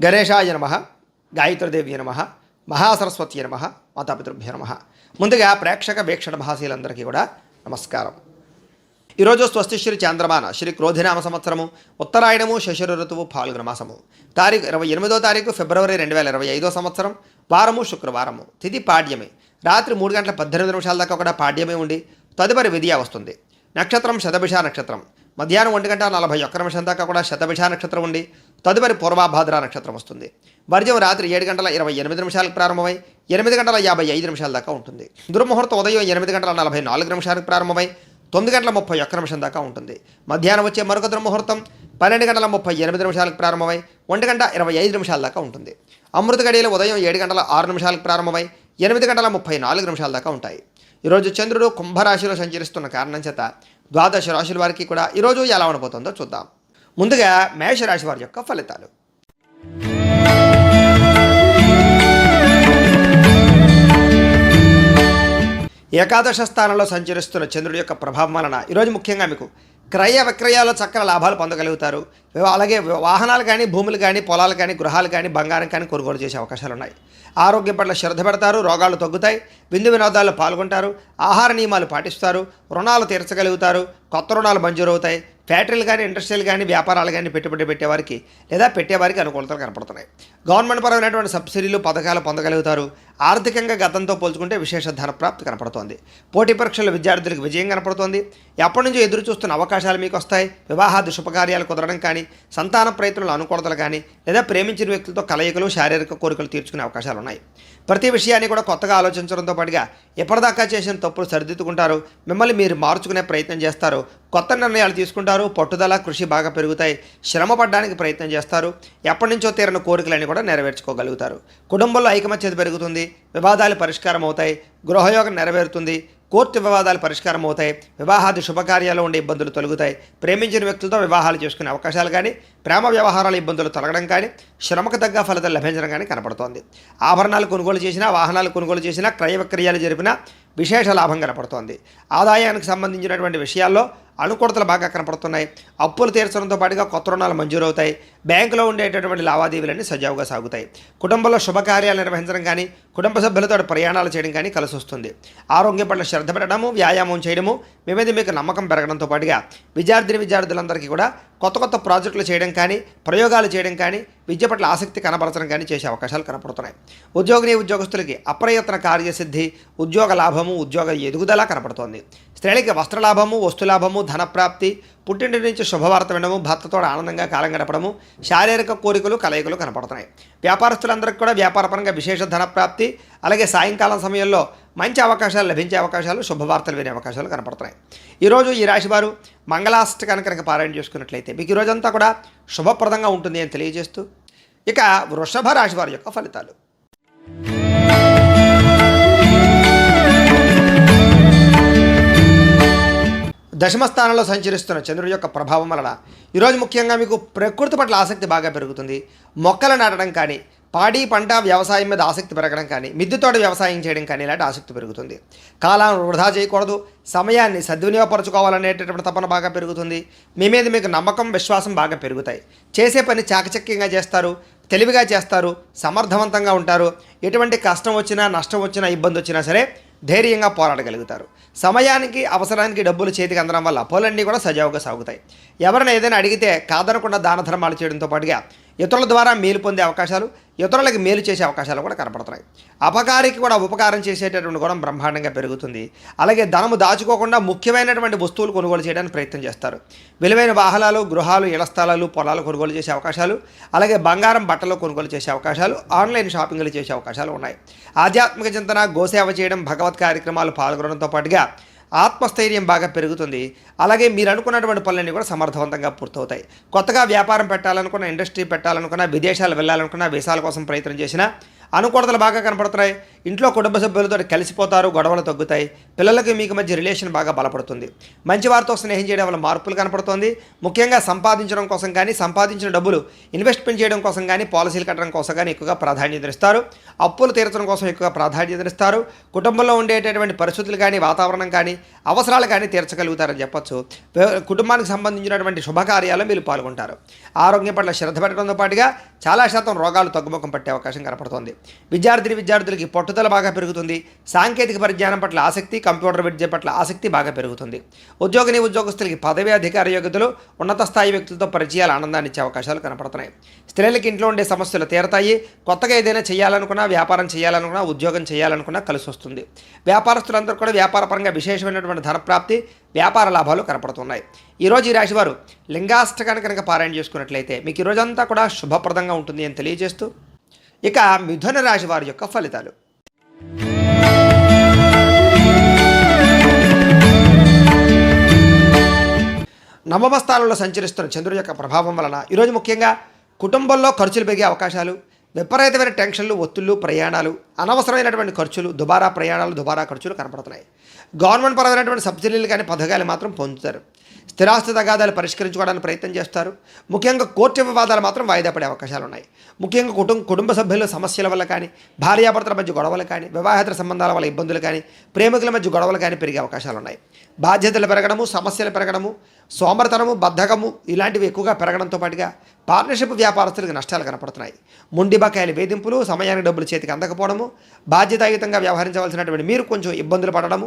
గణేశాయ నమః, గాయత్రీదేవ్య నమః, మహాసరస్వతి నమః, మాతాపితృభ్యో నమః. ముందుగా ప్రేక్షక వీక్షణ భాషలందరికీ కూడా నమస్కారం. ఈరోజు స్వస్తిశ్రీ చాంద్రమాన శ్రీ క్రోధినామ సంవత్సరము ఉత్తరాయణము శశిర ఋతువు ఫాల్గుణ మాసము తారీఖు 28 ఫిబ్రవరి 2025 సంవత్సరం. వారము శుక్రవారము. తిథి పాడ్యమే. రాత్రి 3:18 దాకా కూడా పాడ్యమే ఉండి తదుపరి విధియ వస్తుంది. నక్షత్రం శతభిష నక్షత్రం. మధ్యాహ్నం 1:41 దాకా కూడా శతభిష నక్షత్రం ఉండి తదుపరి పూర్వభాద్ర నక్షత్రం వస్తుంది. వర్జం రాత్రి 7:28 ప్రారంభమై 8:55 దాకా ఉంటుంది. దుర్ముహూర్తం ఉదయం 8:44 ప్రారంభమై 9:31 దాకా ఉంటుంది. మధ్యాహ్నం వచ్చే మరొక దుర్ముహూర్తం 12:38 ప్రారంభమై 1:25 దాకా ఉంటుంది. అమృత గడియలు ఉదయం 7:06 ప్రారంభమై 8:34 దాకా ఉంటాయి. ఈరోజు చంద్రుడు కుంభరాశిలో సంచరిస్తున్న కారణం చేత ద్వాదశ రాశుల వారికి కూడా ఈరోజు ఎలా ఉండబోతుందో చూద్దాం. ముందుగా మేషరాశి వారి యొక్క ఫలితాలు. ఏకాదశ స్థానంలో సంచరిస్తున్న చంద్రుడి యొక్క ప్రభావం వలన ఈరోజు ముఖ్యంగా మీకు క్రయ విక్రయాల్లో చక్కని లాభాలు పొందగలుగుతారు. అలాగే వాహనాలు కానీ, భూములు కానీ, పొలాలు కానీ, గృహాలు కానీ, బంగారం కానీ కొనుగోలు చేసే అవకాశాలు ఉన్నాయి. ఆరోగ్యం పట్ల శ్రద్ధ పెడతారు. రోగాలు తగ్గుతాయి. విందు వినోదాల్లో పాల్గొంటారు. ఆహార నియమాలు పాటిస్తారు. రుణాలు తీర్చగలుగుతారు. కొత్త రుణాలు మంజూరు అవుతాయి. ఫ్యాక్టరీలు కానీ, ఇండస్ట్రీలు కానీ, వ్యాపారాలు కానీ పెట్టుబడి పెట్టేవారికి లేదా పెట్టేవారికి అనుకూలతలు కనపడుతున్నాయి. గవర్నమెంట్ పరమైనటువంటి సబ్సిడీలు, పథకాలు పొందగలుగుతారు. ఆర్థికంగా గతంతో పోల్చుకుంటే విశేష ధన ప్రాప్తి కనపడుతోంది. పోటీ పరీక్షల విద్యార్థులకు విజయం కనపడుతోంది. ఎప్పటి నుంచో ఎదురు చూస్తున్న అవకాశాలు మీకు వస్తాయి. వివాహాది శుభకార్యాలు కుదరడం కానీ, సంతాన ప్రయత్నాల అనుకూలతలు కానీ, లేదా ప్రేమించిన వ్యక్తులతో కలయికలు, శారీరక కోరికలు తీర్చుకునే అవకాశాలు ఉన్నాయి. ప్రతి విషయాన్ని కూడా కొత్తగా ఆలోచించడంతో పాటుగా ఎప్పటిదాకా చేసిన తప్పులు సరిదిద్దుకుంటారు. మిమ్మల్ని మీరు మార్చుకునే ప్రయత్నం చేస్తారు. కొత్త నిర్ణయాలు తీసుకుంటారు. పట్టుదల, కృషి బాగా పెరుగుతాయి. శ్రమ పడడానికి ప్రయత్నం చేస్తారు. ఎప్పటి నుంచో తీరిన కోరికలన్నీ కూడా నెరవేర్చుకోగలుగుతారు. కుటుంబంలో ఐకమత్యత పెరుగుతుంది. వివాదాలు పరిష్కారం అవుతాయి. గృహయోగం నెరవేరుతుంది. కోర్టు వివాదాలు పరిష్కారం అవుతాయి. వివాహాది శుభకార్యాలు ఉండే ఇబ్బందులు తొలగుతాయి. ప్రేమించిన వ్యక్తులతో వివాహాలు చేసుకునే అవకాశాలు కానీ, ప్రేమ వ్యవహారాల ఇబ్బందులు తొలగడం కానీ, శ్రమకు తగ్గ ఫలితాలు లభించడం కానీ కనపడుతోంది. ఆభరణాలు కొనుగోలు చేసినా, వాహనాలు కొనుగోలు చేసినా, క్రయ విక్రయాలు జరిపినా విశేష లాభం కనపడుతోంది. ఆదాయానికి సంబంధించినటువంటి విషయాల్లో అనుకూలతలు బాగా కనపడుతున్నాయి. అప్పులు తీర్చడంతో పాటుగా కొత్త రుణాలు మంజూరవుతాయి. బ్యాంకులో ఉండేటటువంటి లావాదేవీలన్నీ సజావుగా సాగుతాయి. కుటుంబంలో శుభకార్యాలు నిర్వహించడం కానీ, కుటుంబ సభ్యులతో ప్రయాణాలు చేయడం కానీ కలిసి వస్తుంది. ఆరోగ్యం పట్ల శ్రద్ధ పెట్టడము, వ్యాయామం చేయడము, మీ మీద మీకు నమ్మకం పెరగడంతో పాటుగా విద్యార్థులందరికీ కూడా కొత్త కొత్త ప్రాజెక్టులు చేయడం కానీ, ప్రయోగాలు చేయడం కానీ, విద్య పట్ల ఆసక్తి కనబరచడం కానీ చేసే అవకాశాలు కనపడుతున్నాయి. ఉద్యోగస్తులకి అప్రయత్న కార్యసిద్ధి, ఉద్యోగ లాభము, ఉద్యోగ ఎదుగుదల కనపడుతోంది. స్త్రీలకి వస్త్రలాభము, వస్తులాభము, ధనప్రాప్తి, పుట్టింటి నుంచి శుభవార్త వినడము, భర్తతో ఆనందంగా కాలం గడపడము, శారీరక కోరికలు, కలయికలు కనపడుతున్నాయి. వ్యాపారస్తులందరికీ కూడా వ్యాపారపరంగా విశేష ధనప్రాప్తి, అలాగే సాయంకాలం సమయంలో మంచి అవకాశాలు లభించే అవకాశాలు, శుభవార్తలు వినే అవకాశాలు కనపడుతున్నాయి. ఈరోజు ఈ రాశివారు మంగళాష్టకాన్ని కనుక పారాయణ చేసుకున్నట్లయితే మీకు ఈరోజంతా కూడా శుభప్రదంగా ఉంటుంది అని తెలియజేస్తూ, ఇక వృషభ రాశి వారి యొక్క ఫలితాలు. దశమ స్థానంలో సంచరిస్తున్న చంద్రుడి యొక్క ప్రభావం వలన ఈరోజు ముఖ్యంగా మీకు ప్రకృతి పట్ల ఆసక్తి బాగా పెరుగుతుంది. మొక్కలు నాటడం కానీ, పాడి పంట వ్యవసాయం మీద ఆసక్తి పెరగడం కానీ, మిద్దెతోట వ్యవసాయం చేయడం కానీ ఇలాంటి ఆసక్తి పెరుగుతుంది. కాలాన్ని వృధా చేయకూడదు, సమయాన్ని సద్వినియోగపరచుకోవాలనేటటువంటి తపన బాగా పెరుగుతుంది. మీ మీద మీకు నమ్మకం, విశ్వాసం బాగా పెరుగుతాయి. చేసే పని చాకచక్యంగా చేస్తారు, తెలివిగా చేస్తారు, సమర్థవంతంగా ఉంటారు. ఎటువంటి కష్టం వచ్చినా, నష్టం వచ్చినా, ఇబ్బంది వచ్చినా సరే ధైర్యంగా పోరాడగలుగుతారు. సమయానికి, అవసరానికి డబ్బులు చేతికి అందడం వల్ల పనులన్నీ కూడా సజావుగా సాగుతాయి. ఎవరైనా ఏదైనా అడిగితే కాదనకుండా దాన ధర్మాలు చేయడంతో పాటుగా ఇతరుల ద్వారా మేలు పొందే అవకాశాలు, ఇతరులకి మేలు చేసే అవకాశాలు కూడా కనపడుతున్నాయి. అపకారికి కూడా ఉపకారం చేసేటటువంటి గుణం బ్రహ్మాండంగా పెరుగుతుంది. అలాగే ధనము దాచుకోకుండా ముఖ్యమైనటువంటి వస్తువులు కొనుగోలు చేయడానికి ప్రయత్నం చేస్తారు. విలువైన వాహనాలు, గృహాలు, ఇళ్ల స్థలాలు, పొలాలు కొనుగోలు చేసే అవకాశాలు, అలాగే బంగారం, బట్టలు కొనుగోలు చేసే అవకాశాలు, ఆన్లైన్ షాపింగ్లు చేసే అవకాశాలు ఉన్నాయి. ఆధ్యాత్మిక చింతన, గోసేవ చేయడం, భగవత్ కార్యక్రమాలు పాల్గొనడంతో పాటుగా ఆత్మస్థైర్యం బాగా పెరుగుతుంది. అలాగే మీరు అనుకున్నటువంటి పనులన్నీ కూడా సమర్థవంతంగా పూర్తవుతాయి. కొత్తగా వ్యాపారం పెట్టాలనుకున్న, ఇండస్ట్రీ పెట్టాలనుకున్న, విదేశాలు వెళ్ళాలనుకున్న, వీసాల కోసం ప్రయత్నం చేసినా, అనుకూలతలు బాగా కనపడుతున్నాయి. ఇంట్లో కుటుంబ సభ్యులతో కలిసిపోతారు, గొడవలు తగ్గుతాయి. పిల్లలకి మీకు మధ్య రిలేషన్ బాగా బలపడుతుంది. మంచి వారితో స్నేహం చేయడం వల్ల మార్పులు కనపడుతుంది. ముఖ్యంగా సంపాదించడం కోసం కానీ, సంపాదించిన డబ్బులు ఇన్వెస్ట్మెంట్ చేయడం కోసం కానీ, పాలసీలు కట్టడం కోసం కానీ ఎక్కువగా ప్రాధాన్యతనిస్తారు. అప్పులు తీర్చడం కోసం ఎక్కువగా ప్రాధాన్యతనిస్తారు. కుటుంబంలో ఉండేటటువంటి పరిస్థితులు కానీ, వాతావరణం కానీ, అవసరాలు కానీ తీర్చగలుగుతారని చెప్పొచ్చు. కుటుంబానికి సంబంధించినటువంటి శుభకార్యాలు మీరు పాల్గొంటారు. ఆరోగ్యం పట్ల శ్రద్ధ పెట్టడంతో పాటుగా చాలా శాతం రోగాలు తగ్గుముఖం పట్టే అవకాశం కనపడుతుంది. విద్యార్థులకి పట్టుదల బాగా పెరుగుతుంది. సాంకేతిక పరిజ్ఞానం పట్ల ఆసక్తి, కంప్యూటర్ విద్య పట్ల ఆసక్తి బాగా పెరుగుతుంది. ఉద్యోగస్తులకి పదవి, అధికార యోగ్యతలు, ఉన్నత స్థాయి వ్యక్తులతో పరిచయాలు ఆనందాన్ని ఇచ్చే అవకాశాలు కనపడుతున్నాయి. స్త్రీలకి ఇంట్లో ఉండే సమస్యలు తీరతాయి. కొత్తగా ఏదైనా చేయాలనుకున్నా, వ్యాపారం చేయాలనుకున్నా, ఉద్యోగం చేయాలనుకున్నా కలిసి వస్తుంది. వ్యాపారస్తులందరూ కూడా వ్యాపారపరంగా విశేషమైనటువంటి ధనప్రాప్తి, వ్యాపార లాభాలు కనపడుతున్నాయి. ఈరోజు ఈ రాశివారు లింగాష్టకాన్ని కనుక పారాయణ చేసుకున్నట్లయితే మీకు ఈ రోజంతా కూడా శుభప్రదంగా ఉంటుంది అని తెలియజేస్తూ, ఇక మిథున రాశి వారి యొక్క ఫలితాలు. నవమ స్థానంలో సంచరిస్తున్న చంద్రుడి యొక్క ప్రభావం వలన ఈరోజు ముఖ్యంగా కుటుంబంలో ఖర్చులు పెరిగే అవకాశాలు, విపరీతమైన టెన్షన్లు, ఒత్తిళ్లు, ప్రయాణాలు, అనవసరమైనటువంటి ఖర్చులు, దుబారా ప్రయాణాలు, దుబారా ఖర్చులు కనపడుతున్నాయి. గవర్నమెంట్ పరమైనటువంటి సబ్సిడీలు కానీ పథకాలు మాత్రం పొందుతారు. స్థిరాస్తి తగాదాలు పరిష్కరించుకోవడానికి ప్రయత్నం చేస్తారు. ముఖ్యంగా కోర్టు వివాదాలు మాత్రం వాయిదా పడే అవకాశాలు ఉన్నాయి. ముఖ్యంగా కుటుంబ సభ్యుల సమస్యల వల్ల కానీ, భార్యాభర్తల మధ్య గొడవలు కానీ, వివాహేతర సంబంధాల వల్ల ఇబ్బందులు కానీ, ప్రేమికుల మధ్య గొడవలు కానీ పెరిగే అవకాశాలు ఉన్నాయి. బాధ్యతలు పెరగడము, సమస్యలు పెరగడము, సోమరితనము, బద్ధకము ఇలాంటివి ఎక్కువగా పెరగడంతో పాటుగా పార్ట్నర్షిప్ వ్యాపారస్తులకు నష్టాలు కనపడుతున్నాయి. మొండి బకాయిల వేధింపులు, సమయానికి డబ్బులు చేతికి అందకపోవడము, బాధ్యతాయుతంగా వ్యవహరించవలసినటువంటి మీరు కొంచెం ఇబ్బందులు పడడము,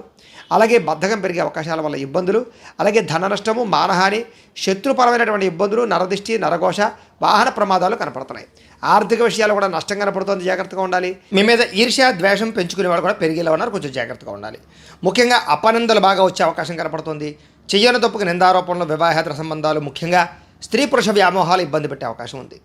అలాగే బద్ధకం పెరిగే అవకాశాల వల్ల ఇబ్బందులు, అలాగే ధన నష్టము, మానహాని, శత్రుపరమైనటువంటి ఇబ్బందులు, నరదిష్టి, నరఘోష, వాహన ప్రమాదాలు కనపడుతున్నాయి. ఆర్థిక విషయాలు కూడా నష్టం కనపడుతుంది, జాగ్రత్తగా ఉండాలి. మీ మీద ఈర్ష్య, ద్వేషం పెంచుకునే వాళ్ళు కూడా పెరిగేలా ఉన్నారు, కొంచెం జాగ్రత్తగా ఉండాలి. ముఖ్యంగా అపనిందలు బాగా వచ్చే అవకాశం కనపడుతుంది. చెయ్యని తప్పుకు నిందారోపణలు, వివాహేతర సంబంధాలు, ముఖ్యంగా స్త్రీ పురుష వ్యామోహాలు ఇబ్బంది పెట్టే అవకాశం ఉంది.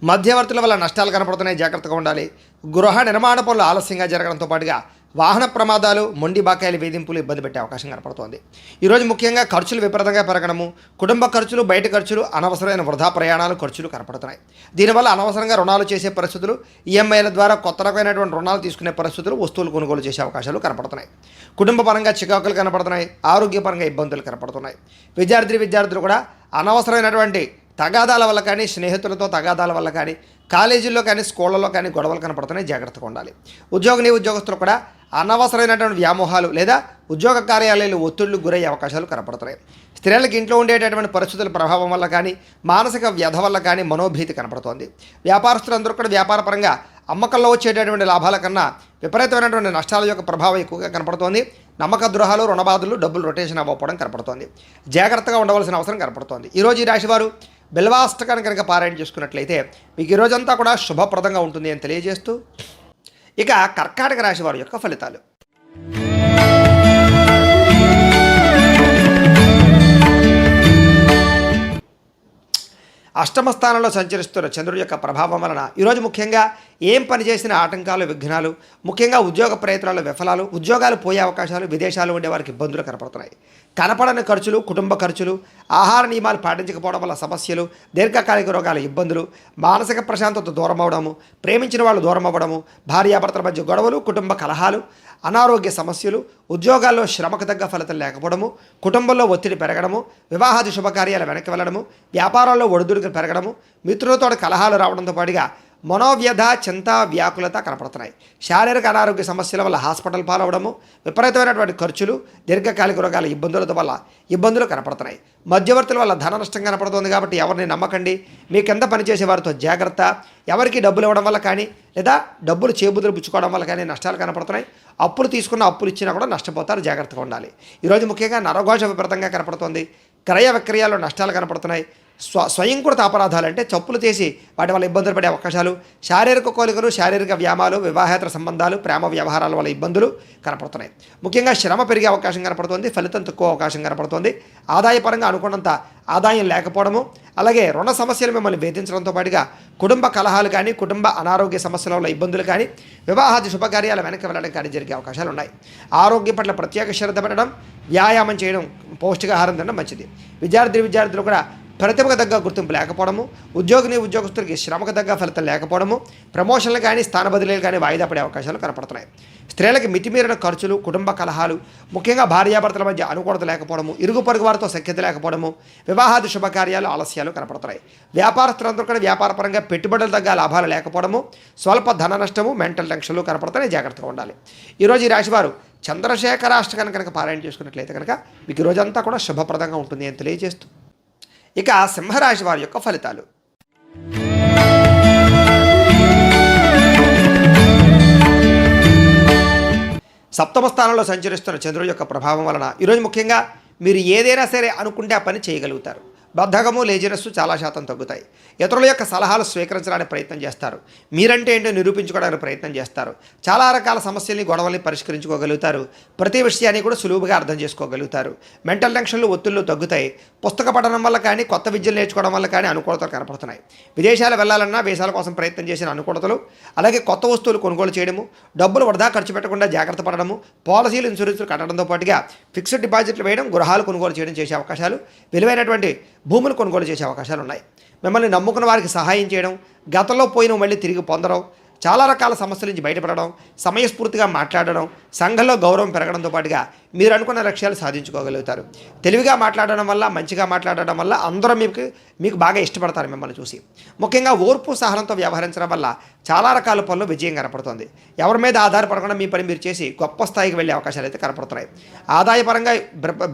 మధ్యవర్తుల వల్ల నష్టాలు కనపడుతున్నాయి, జాగ్రత్తగా ఉండాలి. గృహ నిర్మాణ పనులు ఆలస్యంగా జరగడంతో పాటుగా వాహన ప్రమాదాలు, మొండి బాకాయల వేధింపులు ఇబ్బంది పెట్టే అవకాశం కనపడుతోంది. ఈరోజు ముఖ్యంగా ఖర్చులు విపరీతంగా పెరగడము, కుటుంబ ఖర్చులు, బయట ఖర్చులు, అనవసరమైన వృధా ప్రయాణాలు, ఖర్చులు కనపడుతున్నాయి. దీనివల్ల అనవసరంగా రుణాలు చేసే పరిస్థితులు, ఈఎంఐల ద్వారా కొత్త రకమైనటువంటి రుణాలు తీసుకునే పరిస్థితులు, వస్తువులు కొనుగోలు చేసే అవకాశాలు కనపడుతున్నాయి. కుటుంబ పరంగా చికాకులు కనపడుతున్నాయి, ఆరోగ్యపరంగా ఇబ్బందులు కనపడుతున్నాయి. విద్యార్థులు కూడా అనవసరమైనటువంటి తగాదాల వల్ల కానీ, స్నేహితులతో తగాదాల వల్ల కానీ, కాలేజీల్లో కానీ, స్కూళ్ళలో కానీ గొడవలు కనపడుతున్నాయి, జాగ్రత్తగా ఉండాలి. ఉద్యోగస్తులు కూడా అనవసరమైనటువంటి వ్యామోహాలు లేదా ఉద్యోగ కార్యాలయాలు ఒత్తిళ్లు గురయ్యే అవకాశాలు కనపడుతున్నాయి. స్త్రీలకు ఇంట్లో ఉండేటటువంటి పరిస్థితుల ప్రభావం వల్ల కానీ, మానసిక వ్యధ వల్ల కానీ మనోభీతి కనపడుతోంది. వ్యాపారస్తులందరూ కూడా వ్యాపారపరంగా అమ్మకంలో వచ్చేటటువంటి లాభాల కన్నా విపరీతమైనటువంటి నష్టాల యొక్క ప్రభావం ఎక్కువగా కనపడుతోంది. నమ్మక ద్రోహాలు, రుణబాధలు, డబ్బులు రొటేషన్ అవ్వకపోవడం కనపడుతోంది. జాగ్రత్తగా ఉండవలసిన అవసరం కనపడుతోంది. ఈరోజు ఈ రాశివారు బిల్వాష్టకాన్ని కనుక పారాయణ చేసుకున్నట్లయితే మీకు ఈ రోజంతా కూడా శుభప్రదంగా ఉంటుంది అని తెలియజేస్తూ, ఇక కర్కాటక రాశి వారి యొక్క ఫలితాలు. అష్టమ స్థానంలో సంచరిస్తున్న చంద్రుడి యొక్క ప్రభావం వలన ఈరోజు ముఖ్యంగా ఏం పని చేసిన ఆటంకాలు, విఘ్నాలు, ముఖ్యంగా ఉద్యోగ ప్రయత్నాలు విఫలాలు, ఉద్యోగాలు పోయే అవకాశాలు, విదేశాలు ఉండే వారికి ఇబ్బందులు కనపడుతున్నాయి. కనపడని ఖర్చులు, కుటుంబ ఖర్చులు, ఆహార నియమాలు పాటించకపోవడం వల్ల సమస్యలు, దీర్ఘకాలిక రోగాల ఇబ్బందులు, మానసిక ప్రశాంతత దూరం అవడము, ప్రేమించిన వాళ్ళు దూరం అవ్వడము, భార్యాభర్తల మధ్య గొడవలు, కుటుంబ కలహాలు, అనారోగ్య సమస్యలు, ఉద్యోగాల్లో శ్రమకు తగ్గ ఫలితం లేకపోవడము, కుటుంబంలో ఒత్తిడి పెరగడము, వివాహాది శుభకార్యాలు వెనక్కి వెళ్ళడము, వ్యాపారాల్లో ఒడిదుడుకులు పెరగడము, మిత్రులతో కలహాలు రావడంతో పాటుగా మనోవ్యధ, చింత, వ్యాకులత కనపడుతున్నాయి. శారీరక అనారోగ్య సమస్యల వల్ల హాస్పిటల్ పాలవడము, విపరీతమైనటువంటి ఖర్చులు, దీర్ఘకాలిక రోగాల ఇబ్బందుల వల్ల ఇబ్బందులు కనపడుతున్నాయి. మధ్యవర్తుల వల్ల ధన నష్టం కనపడుతుంది. కాబట్టి ఎవరిని నమ్మకండి. మీ కింద పనిచేసే వారితో జాగ్రత్త. ఎవరికి డబ్బులు ఇవ్వడం వల్ల కానీ, లేదా డబ్బులు చేబుదులు పుచ్చుకోవడం వల్ల కానీ నష్టాలు కనపడుతున్నాయి. అప్పులు ఇచ్చినా కూడా నష్టపోతారు, జాగ్రత్తగా ఉండాలి. ఈరోజు ముఖ్యంగా నరఘోష విపరీతంగా కనపడుతుంది. క్రయ విక్రయాల్లో నష్టాలు కనపడుతున్నాయి. స్వయంకృత అపరాధాలు అంటే చప్పులు చేసి వాటి వల్ల ఇబ్బందులు పడే అవకాశాలు, శారీరక కోరికలు, శారీరక వ్యాయామాలు, వివాహేతర సంబంధాలు, ప్రేమ వ్యవహారాల వల్ల ఇబ్బందులు కనపడుతున్నాయి. ముఖ్యంగా శ్రమ పెరిగే అవకాశం కనపడుతుంది, ఫలితం తక్కువ అవకాశం కనపడుతుంది. ఆదాయపరంగా అనుకున్నంత ఆదాయం లేకపోవడము, అలాగే రుణ సమస్యలు మిమ్మల్ని వేధించడంతో పాటుగా కుటుంబ కలహాలు కానీ, కుటుంబ అనారోగ్య సమస్యల వల్ల ఇబ్బందులు కానీ, వివాహాది శుభకార్యాల వెనక్కి వెళ్ళడం కానీ జరిగే అవకాశాలు ఉన్నాయి. ఆరోగ్యం పట్ల ప్రత్యేక శ్రద్ధ పెట్టడం, వ్యాయామం చేయడం, పౌష్టికాహారం తినడం మంచిది. విద్యార్థులు కూడా ప్రతిభకు తగ్గ గుర్తింపు లేకపోవడము, ఉద్యోగస్తులకి శ్రమకు తగ్గ ఫలితం లేకపోవడము, ప్రమోషన్లు కానీ స్థాన బదిలీలు కానీ వాయిదా పడే అవకాశాలు కనపడుతున్నాయి. స్త్రీలకి మితిమీరిన ఖర్చులు, కుటుంబ కలహాలు, ముఖ్యంగా భార్యాభర్తల మధ్య అనుకూలత లేకపోవడము, ఇరుగు పొరుగు వారితో సఖ్యత లేకపోవడము, వివాహాది శుభకార్యాలు ఆలస్యాలు కనపడుతున్నాయి. వ్యాపారస్తులందరూ కూడా వ్యాపారపరంగా పెట్టుబడులు తగ్గ లాభాలు లేకపోవడము, స్వల్ప ధన నష్టము, మెంటల్ టెన్షన్లు కనపడుతున్నాయి. జాగ్రత్తగా ఉండాలి. ఈరోజు ఈ రాశివారు చంద్రశేఖర అష్టకాన్ని కనుక పారాయణ చేసుకున్నట్లయితే కనుక మీకు ఈ రోజంతా కూడా శుభప్రదంగా ఉంటుంది అని తెలియజేస్తూ, ఇక సింహరాశి వారి యొక్క ఫలితాలు. సప్తమ స్థానంలో సంచరిస్తున్న చంద్రుడి యొక్క ప్రభావం వలన ఈరోజు ముఖ్యంగా మీరు ఏదైనా సరే అనుకుంటే ఆ పని చేయగలుగుతారు. బద్ధకము, లేజినెస్ చాలా శాతం తగ్గుతాయి. ఇతరుల యొక్క సలహాలు స్వీకరించడానికి ప్రయత్నం చేస్తారు. మీరంటే ఏంటో నిరూపించుకోవడానికి ప్రయత్నం చేస్తారు. చాలా రకాల సమస్యల్ని, గొడవల్ని పరిష్కరించుకోగలుగుతారు. ప్రతి విషయాన్ని కూడా సులువుగా అర్థం చేసుకోగలుగుతారు. మెంటల్ టెన్షన్లు, ఒత్తిళ్లు తగ్గుతాయి. పుస్తక పఠనం వల్ల కానీ, కొత్త విద్యలు నేర్చుకోవడం వల్ల కానీ అనుకూలతలు కనపడుతున్నాయి. విదేశాలు వెళ్ళాలన్నా వీసాల కోసం ప్రయత్నం చేసిన అనుకూలతలు, అలాగే కొత్త వస్తువులు కొనుగోలు చేయడము, డబ్బులు వృధా ఖర్చు పెట్టకుండా జాగ్రత్త పడడము, పాలసీలు, ఇన్సూరెన్సులు కట్టడంతో పాటుగా ఫిక్స్డ్ డిపాజిట్లు వేయడం, గృహాలు కొనుగోలు చేయడం చేసే అవకాశాలు, విలువైనటువంటి భూములు కొనుగోలు చేసే అవకాశాలు ఉన్నాయి. మిమ్మల్ని నమ్ముకున్న వారికి సహాయం చేయడం, గతంలో పోయిన మళ్ళీ తిరిగి పొందడం, చాలా రకాల సమస్యల నుంచి బయటపడడం, సమయస్ఫూర్తిగా మాట్లాడడం, సంఘంలో గౌరవం పెరగడంతో పాటుగా మీరు అనుకున్న లక్ష్యాలు సాధించుకోగలుగుతారు. తెలివిగా మాట్లాడడం వల్ల, మంచిగా మాట్లాడడం వల్ల అందరూ మీకు బాగా ఇష్టపడతారు మిమ్మల్ని చూసి. ముఖ్యంగా ఓర్పు, సహనంతో వ్యవహరించడం వల్ల చాలా రకాల పనులు విజయం కనపడుతుంది. ఎవరి మీద ఆధారపడకుండా మీ పని మీరు చేసి గొప్ప స్థాయికి వెళ్ళే అవకాశాలు అయితే కనపడుతున్నాయి. ఆదాయపరంగా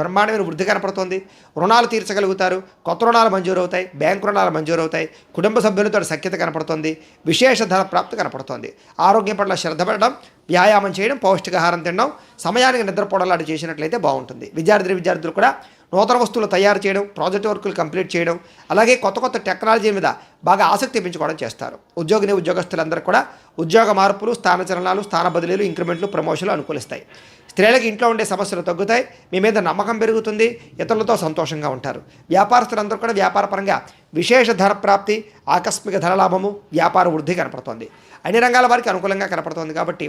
బ్రహ్మాండమైన వృద్ధి కనపడుతుంది. రుణాలు తీర్చగలుగుతారు. కొత్త రుణాలు మంజూరు అవుతాయి. బ్యాంకు రుణాలు మంజూరు అవుతాయి. కుటుంబ సభ్యులతో సఖ్యత కనపడుతుంది. విశేష ధన ప్రాప్తి కనపడుతుంది. ఆరోగ్యం పట్ల శ్రద్ధ పెట్టడం, వ్యాయామం చేయడం, పౌష్టికాహారం తినడం, సమయానికి నిద్రపోవడం లాంటి చేసినట్లయితే బాగుంటుంది. విద్యార్థులు కూడా నూతన వస్తువులు తయారు చేయడం, ప్రాజెక్ట్ వర్కులు కంప్లీట్ చేయడం, అలాగే కొత్త టెక్నాలజీ మీద బాగా ఆసక్తి పెంచుకోవడం చేస్తారు. ఉద్యోగస్తులందరూ కూడా ఉద్యోగ మార్పులు, స్థానచలనాలు, స్థాన బదిలీలు, ఇంక్రిమెంట్లు, ప్రమోషన్లు అనుకూలిస్తాయి. స్త్రీలకు ఇంట్లో ఉండే సమస్యలు తగ్గుతాయి. మీ మీద నమ్మకం పెరుగుతుంది. ఇతరులతో సంతోషంగా ఉంటారు. వ్యాపారస్తులందరూ కూడా వ్యాపారపరంగా విశేష ధన ప్రాప్తి, ఆకస్మిక ధనలాభము, వ్యాపార వృద్ధి కనపడుతోంది. అన్ని రంగాల వారికి అనుకూలంగా కనపడుతోంది. కాబట్టి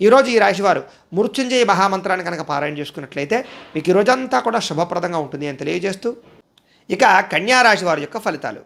ఈరోజు ఈ రాశివారు మృత్యుంజయ మహామంత్రాన్ని కనుక పారాయణ చేసుకున్నట్లయితే మీకు ఈ రోజంతా కూడా శుభప్రదంగా ఉంటుంది అని తెలియజేస్తూ, ఇక కన్యా రాశి వారి యొక్క ఫలితాలు.